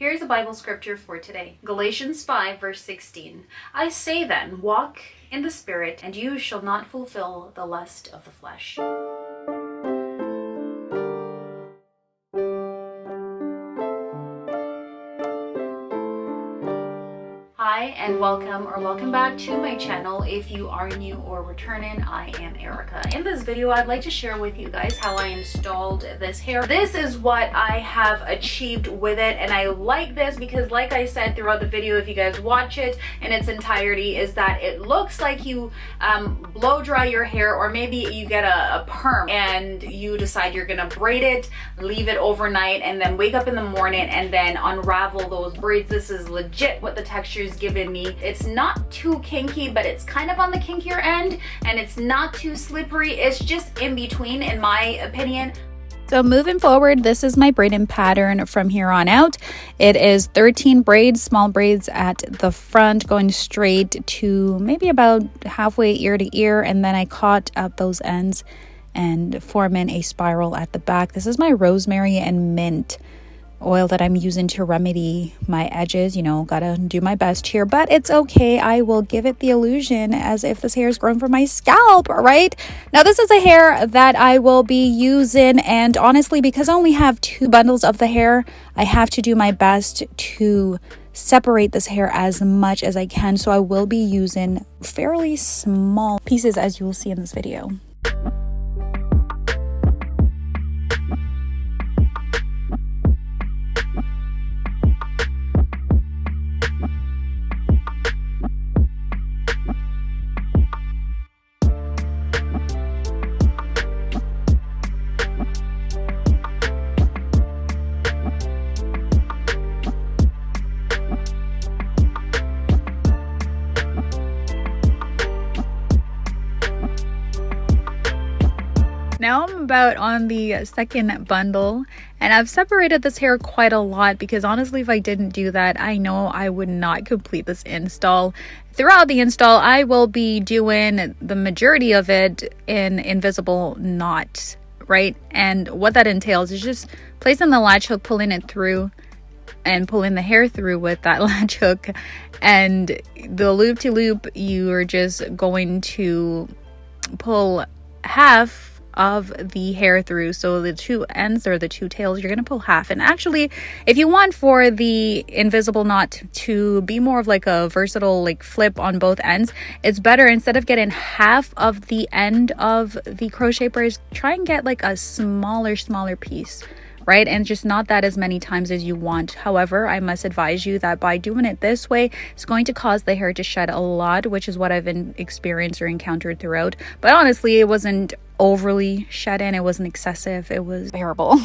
Here's a Bible scripture for today. Galatians 5 verse 16. I say then, walk in the Spirit, and you shall not fulfill the lust of the flesh. Hi and welcome back to my channel. If you are new or returning, I am Erica. In this video, I'd like to share with you guys how I installed this hair. This is what I have achieved with it, and I like this because, like I said throughout the video, if you guys watch it in its entirety, is that it looks like you blow dry your hair, or maybe you get a perm and you decide you're gonna braid it, leave it overnight, and then wake up in the morning and then unravel those braids. This is legit what the texture is giving me. It's not too kinky, but it's kind of on the kinkier end, and it's not too slippery. It's just in between, in my opinion. So moving forward, this is my braiding pattern from here on out. It is 13 braids, small braids at the front, going straight to maybe about halfway ear to ear, and then I caught up those ends and forming a spiral at the back. This is my rosemary and mint oil that I'm using to remedy my edges. You know, gotta do my best here, but it's okay. I will give it the illusion as if this hair is grown from my scalp, right? Now, this is a hair that I will be using, and honestly, because I only have 2 bundles of the hair, I have to do my best to separate this hair as much as I can. So I will be using fairly small pieces, as you will see in this video. Now I'm about on the second bundle, and I've separated this hair quite a lot because honestly, if I didn't do that, I know I would not complete this install. Throughout the install, I will be doing the majority of it in invisible knots, right? And what that entails is just placing the latch hook, pulling it through, and pulling the hair through with that latch hook. And the loop to loop, you are just going to pull half of the hair through. So the 2 ends, or the 2 tails, you're going to pull half. And actually, if you want for the invisible knot to be more of like a versatile like flip on both ends, it's better, instead of getting half of the end of the crochet braids, try and get like a smaller piece, right? And just not that as many times as you want. However, I must advise you that by doing it this way, it's going to cause the hair to shed a lot, which is what I've experienced or encountered throughout. But honestly, it wasn't overly shedding, it wasn't excessive, it was bearable.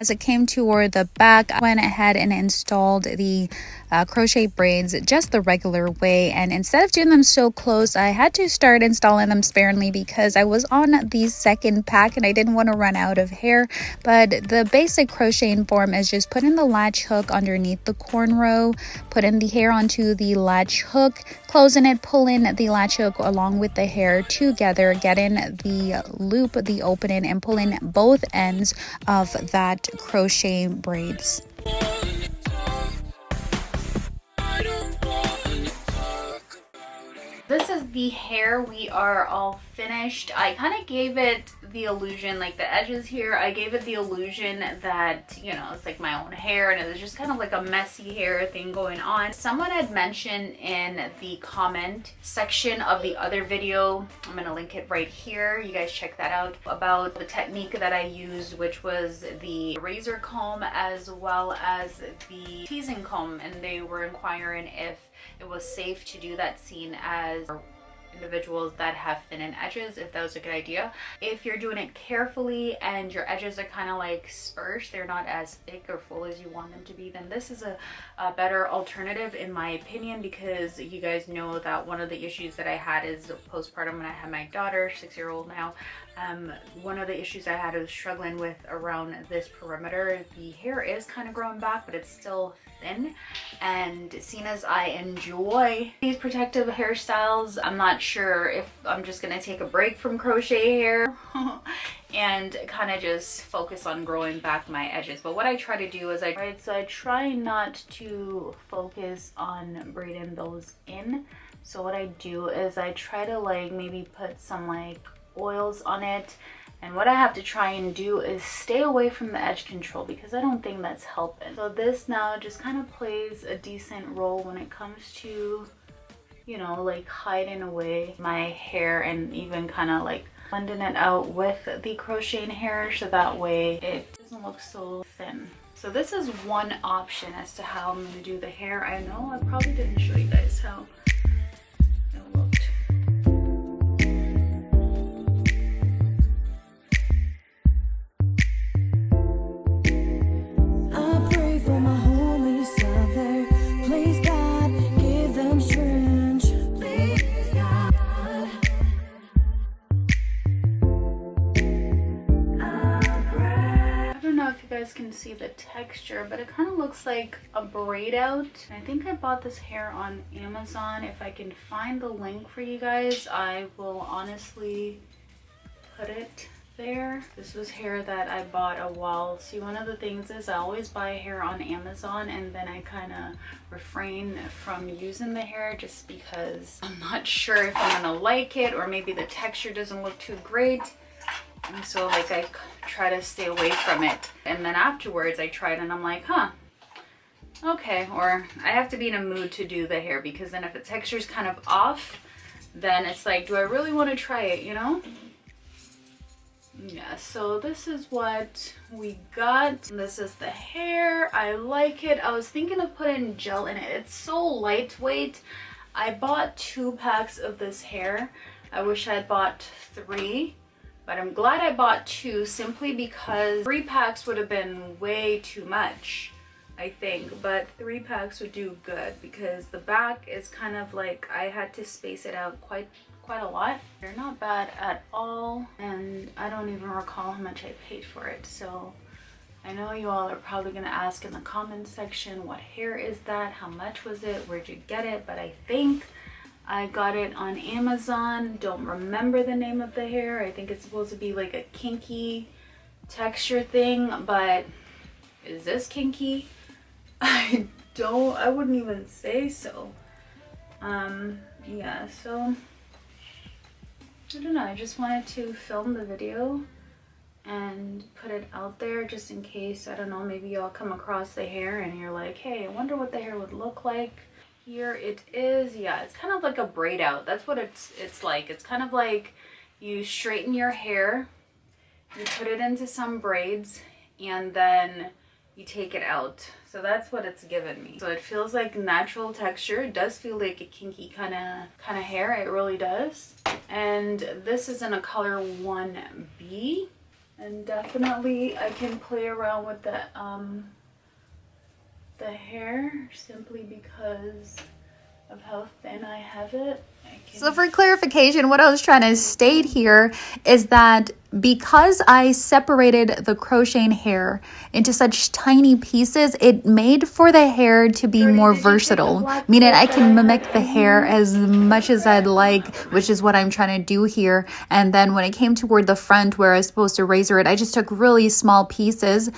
As it came toward the back, I went ahead and installed the crochet braids just the regular way, and instead of doing them so close, I had to start installing them sparingly because I was on the second pack and I didn't want to run out of hair. But the basic crocheting form is just putting the latch hook underneath the cornrow, putting the hair onto the latch hook, closing it, pulling the latch hook along with the hair together, getting the loop, the opening, and pulling both ends of that crochet braids. This is the hair. We are all finished. I kind of gave it the illusion, like the edges here, I gave it the illusion that, you know, it's like my own hair, and it was just kind of like a messy hair thing going on. Someone had mentioned in the comment section of the other video, I'm gonna link it right here, you guys check that out, about the technique that I used, which was the razor comb as well as the teasing comb, and they were inquiring if it was safe to do that, scene as individuals that have thin edges, if that was a good idea. If you're doing it carefully and your edges are kind of like sparse, they're not as thick or full as you want them to be, then this is a better alternative in my opinion, because you guys know that one of the issues that I had is postpartum when I had my daughter, 6-year-old now. One of the issues I had was struggling with around this perimeter. The hair is kind of growing back, but it's still thin, and seeing as I enjoy these protective hairstyles, I'm not sure if I'm just gonna take a break from crochet hair and kind of just focus on growing back my edges. But what I try to do is I try not to focus on braiding those in. So what I do is I try to like maybe put some like oils on it, and what I have to try and do is stay away from the edge control, because I don't think that's helping. So this now just kind of plays a decent role when it comes to, you know, like hiding away my hair and even kind of like blending it out with the crocheting hair, so that way it doesn't look so thin. So this is one option as to how I'm going to do the hair. I know I probably didn't show you guys how it looked. Can see the texture, but it kind of looks like a braid out. I think I bought this hair on Amazon. If I can find the link for you guys, I will honestly put it there. This was hair that I bought a while. See, one of the things is I always buy hair on Amazon and then I kind of refrain from using the hair just because I'm not sure if I'm gonna like it, or maybe the texture doesn't look too great. And so like I try to stay away from it, and then afterwards I try it and I'm like, huh, okay. Or I have to be in a mood to do the hair, because then if the texture's kind of off, then it's like, do I really want to try it, you know? Yeah, so this is what we got. This is the hair. I like it. I was thinking of putting gel in it. It's so lightweight. I bought 2 packs of this hair. I wish I had bought 3. But I'm glad I bought 2, simply because 3 packs would have been way too much, I think. But 3 packs would do good, because the back is kind of like, I had to space it out quite a lot. They're not bad at all, and I don't even recall how much I paid for it. So I know you all are probably gonna ask in the comment section, what hair is that? How much was it? Where'd you get it? But I think I got it on Amazon. Don't remember the name of the hair. I think it's supposed to be like a kinky texture thing, but is this kinky? I wouldn't even say so. Yeah, so I don't know. I just wanted to film the video and put it out there just in case, I don't know, maybe y'all come across the hair and you're like, hey, I wonder what the hair would look like. Here it is. Yeah, it's kind of like a braid out. That's what it's like. It's kind of like you straighten your hair, you put it into some braids, and then you take it out. So that's what it's given me. So it feels like natural texture. It does feel like a kinky kind of hair. It really does. And this is in a color 1B, and definitely I can play around with the hair simply because of how thin I have it. So for clarification, what I was trying to state here is that because I separated the crocheting hair into such tiny pieces, it made for the hair to be more versatile, meaning I can mimic the hair as much as I'd like, which is what I'm trying to do here. And then when it came toward the front where I was supposed to razor it, I just took really small pieces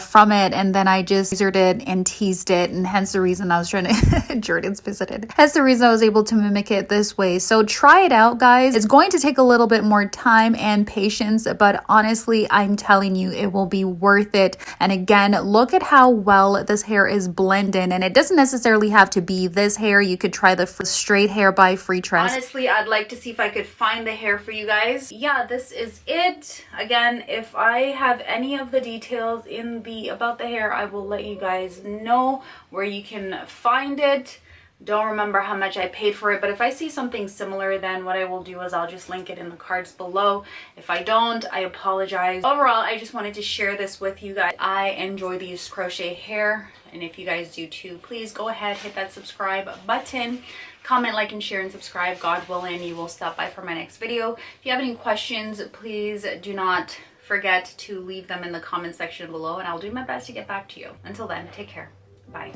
from it, and then I just razored it and teased it, and hence the reason I was trying to Jordan's visited. Hence the reason I was able to mimic it this way. So try it out, guys. It's going to take a little bit more time and patience questions, but honestly, I'm telling you, it will be worth it. And again, look at how well this hair is blended, and it doesn't necessarily have to be this hair. You could try the straight hair by Freetress. Honestly, I'd like to see if I could find the hair for you guys. Yeah, this is it. Again, if I have any of the details in the about the hair, I will let you guys know where you can find it. Don't remember how much I paid for it, but if I see something similar, then what I will do is I'll just link it in the cards below. If I don't, I apologize. Overall, I just wanted to share this with you guys. I enjoy these crochet hair, and if you guys do too, please go ahead, hit that subscribe button, comment, like, and share, and subscribe. God willing, you will stop by for my next video. If you have any questions, please do not forget to leave them in the comment section below, and I'll do my best to get back to you. Until then, take care. Bye.